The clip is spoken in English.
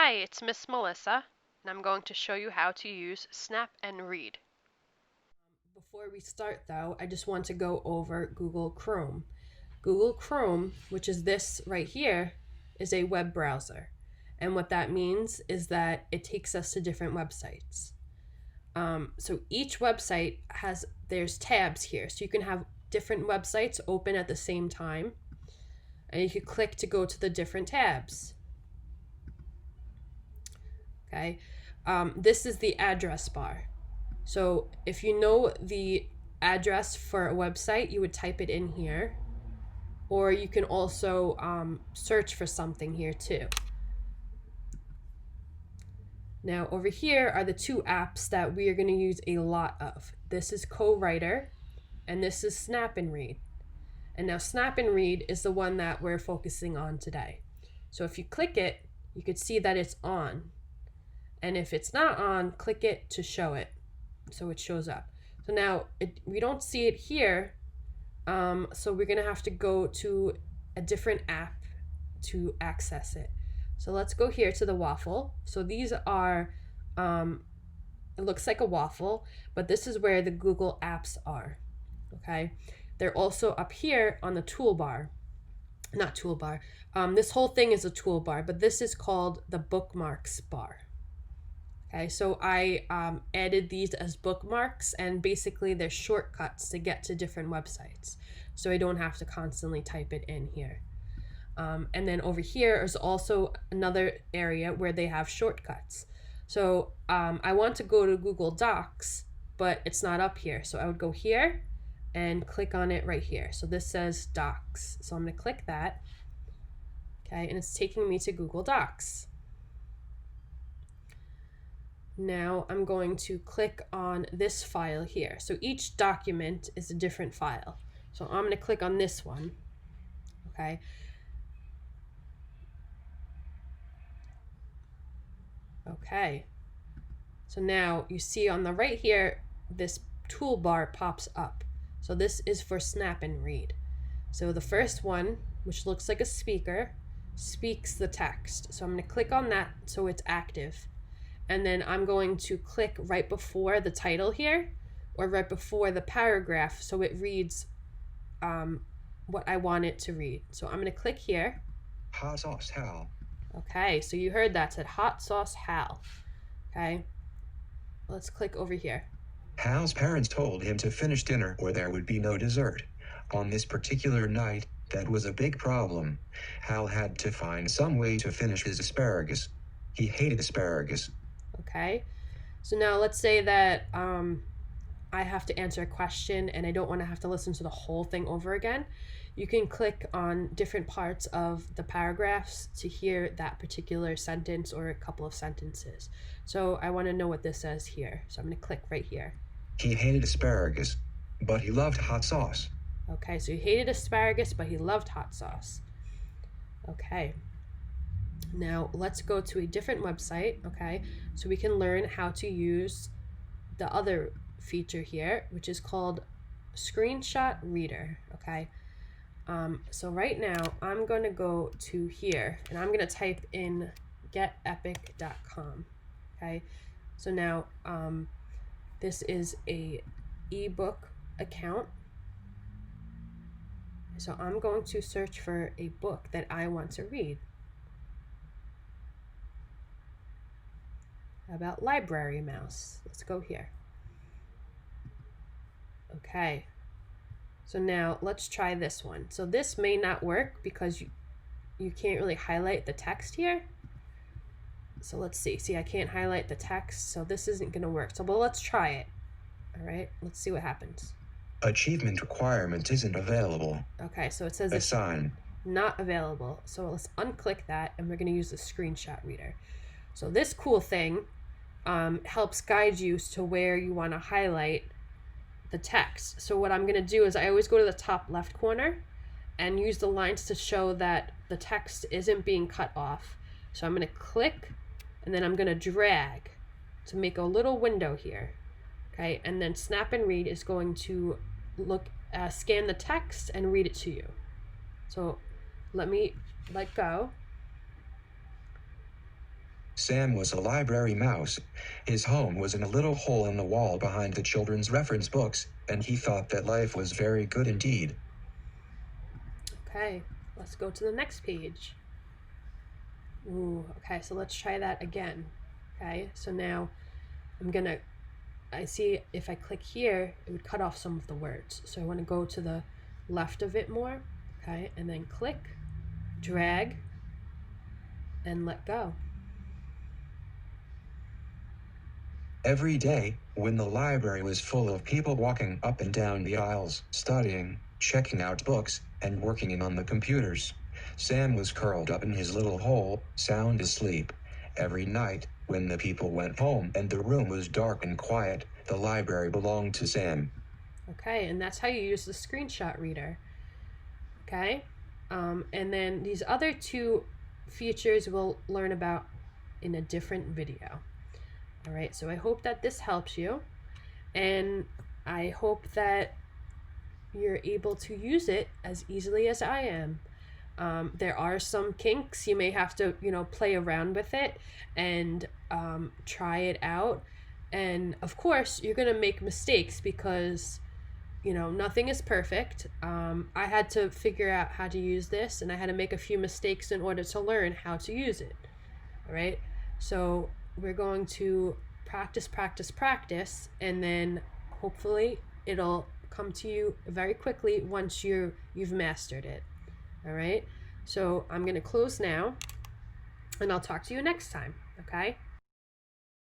Hi, it's Miss Melissa, and I'm going to show you how to use Snap and Read. Before we start though, I just want to go over Google Chrome. Google Chrome, which is this right here, is a web browser. And what that means is that it takes us to different websites. So each website there's tabs here. So you can have different websites open at the same time. And you can click to go to the different tabs. Okay. This is the address bar. So if you know the address for a website, you would type it in here. Or you can also search for something here too. Now over here are the two apps that we are going to use a lot of. This is Co-Writer and this is Snap and Read. And now Snap and Read is the one that we're focusing on today. So if you click it, you could see that it's on. And if it's not on, click it to show it. So it shows up. So now we don't see it here. So we're gonna have to go to a different app to access it. So let's go here to the waffle. So these are, it looks like a waffle, but this is where the Google apps are. Okay, they're also up here on the toolbar. Not toolbar. This whole thing is a toolbar, but this is called the bookmarks bar. Okay, so I added these as bookmarks, and basically they're shortcuts to get to different websites. So I don't have to constantly type it in here. And then over here is also another area where they have shortcuts. So I want to go to Google Docs, but it's not up here. So I would go here and click on it right here. So this says Docs. So I'm going to click that. Okay, and it's taking me to Google Docs. Now I'm going to click on this file here. So each document is a different file. So I'm going to click on this one. Okay. Okay. So now you see on the right here, this toolbar pops up. So this is for Snap and Read. So the first one, which looks like a speaker, speaks the text. So I'm going to click on that so it's active. And then I'm going to click right before the title here or right before the paragraph so it reads what I want it to read. So I'm going to click here. Hot sauce Hal. Okay, so you heard that said hot sauce Hal. Okay, let's click over here. Hal's parents told him to finish dinner or there would be no dessert. On this particular night, that was a big problem. Hal had to find some way to finish his asparagus. He hated asparagus. Okay, so now let's say that I have to answer a question and I don't want to have to listen to the whole thing over again. You can click on different parts of the paragraphs to hear that particular sentence or a couple of sentences. So I want to know what this says here. So I'm going to click right here. He hated asparagus, but he loved hot sauce. Okay, so he hated asparagus, but he loved hot sauce. Okay. Now let's go to a different website, okay, so we can learn how to use the other feature here, which is called Screenshot Reader, okay. So right now I'm going to go to here and I'm going to type in getepic.com, okay. So now this is a ebook account. So I'm going to search for a book that I want to read. How about Library Mouse? Let's go here. Okay. So now let's try this one. So this may not work because you can't really highlight the text here. So let's see. See, I can't highlight the text, so this isn't going to work. So, well, let's try it. All right. Let's see what happens. Achievement requirement isn't available. Okay, so it says Assign. Not available. So let's unclick that and we're going to use the screenshot reader. So this cool thing helps guide you to where you want to highlight the text. So what I'm going to do is I always go to the top left corner and use the lines to show that the text isn't being cut off. So I'm going to click and then I'm going to drag to make a little window here. Okay, and then Snap and Read is going to scan the text and read it to you. So let me let go. Sam was a library mouse. His home was in a little hole in the wall behind the children's reference books, and he thought that life was very good indeed. Okay, let's go to the next page. Ooh, okay, so let's try that again. Okay, so now I see if I click here, it would cut off some of the words. So I want to go to the left of it more, okay, and then click, drag, and let go. Every day, when the library was full of people walking up and down the aisles, studying, checking out books, and working on the computers, Sam was curled up in his little hole, sound asleep. Every night, when the people went home and the room was dark and quiet, the library belonged to Sam. Okay, and that's how you use the screenshot reader. Okay, and then these other two features we'll learn about in a different video. All right, so I hope that this helps you, and I hope that you're able to use it as easily as I am. There are some kinks. You may have to, play around with it and try it out. And of course, you're going to make mistakes because, nothing is perfect. I had to figure out how to use this, and I had to make a few mistakes in order to learn how to use it. All right, so we're going to practice, and then hopefully it'll come to you very quickly once you've mastered it. All right, so I'm going to close now, and I'll talk to you next time. Okay.